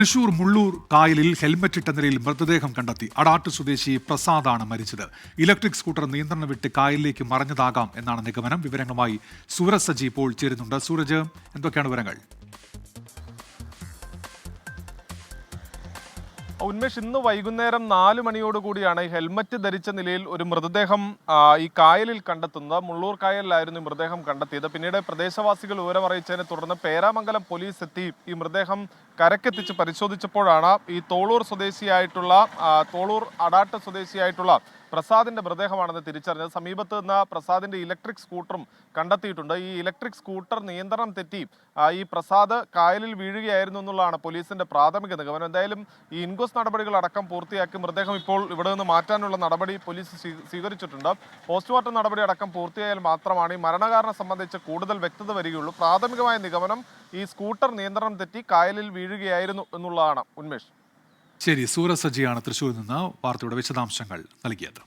തൃശൂർ മുള്ളൂർ കായലിൽ ഹെൽമറ്റ് ഇട്ട നിലയിൽ മൃതദേഹം കണ്ടെത്തി. അടാട്ട് സ്വദേശി പ്രസാദാണ് മരിച്ചത്. ഇലക്ട്രിക് സ്കൂട്ടർ നിയന്ത്രണം വിട്ട് കായലിലേക്ക് മറഞ്ഞതാകാം എന്നാണ് നിഗമനം. വിവരങ്ങളുമായി സൂരജ് സജി ഇപ്പോൾ ചേരുന്നുണ്ട്. സൂരജ്, എന്തൊക്കെയാണ് വിവരങ്ങൾ? ഉന്മേഷ്, ഇന്ന് വൈകുന്നേരം 4 മണിയോടുകൂടിയാണ് ഹെൽമറ്റ് ധരിച്ച നിലയിൽ ഒരു മൃതദേഹം ഈ കായലിൽ കണ്ടെത്തുന്നത്. മുള്ളൂർ കായലിലായിരുന്നു ഈ മൃതദേഹം കണ്ടെത്തിയത്. പിന്നീട് പ്രദേശവാസികൾ വിവരമറിയിച്ചതിനെ തുടർന്ന് പേരാമംഗലം പോലീസ് എത്തി ഈ മൃതദേഹം കരക്കെത്തിച്ച് പരിശോധിച്ചപ്പോഴാണ് ഈ തോളൂർ അടാട്ട് സ്വദേശിയായിട്ടുള്ള പ്രസാദിന്റെ മൃതദേഹമാണെന്ന് തിരിച്ചറിഞ്ഞത്. സമീപത്ത് നിന്ന് പ്രസാദിന്റെ ഇലക്ട്രിക് സ്കൂട്ടറും കണ്ടെത്തിയിട്ടുണ്ട്. ഈ ഇലക്ട്രിക് സ്കൂട്ടർ നിയന്ത്രണം തെറ്റി ഈ പ്രസാദ് കായലിൽ വീഴുകയായിരുന്നു എന്നുള്ളതാണ് പോലീസിന്റെ പ്രാഥമിക നിഗമനം. എന്തായാലും ഈ ഇൻക്വസ്റ്റ് നടപടികൾ അടക്കം പൂർത്തിയാക്കി മൃതദേഹം ഇപ്പോൾ ഇവിടെ നിന്ന് മാറ്റാനുള്ള നടപടി പോലീസ് സ്വീകരിച്ചിട്ടുണ്ട്. പോസ്റ്റ്മോർട്ടം നടപടി അടക്കം പൂർത്തിയായാൽ മാത്രമാണ് ഈ മരണകാരണം സംബന്ധിച്ച് കൂടുതൽ വ്യക്തത വരികയുള്ളൂ. പ്രാഥമികമായ നിഗമനം ഈ സ്കൂട്ടർ നിയന്ത്രണം തെറ്റി കായലിൽ വീഴുകയായിരുന്നു എന്നുള്ളതാണ്. ഉന്മേഷ്, ശരി, സൂരജ് സജിയാണ് തൃശൂരിൽ നിന്ന് വാർത്തയുടെ വിശദാംശങ്ങൾ നൽകിയത്.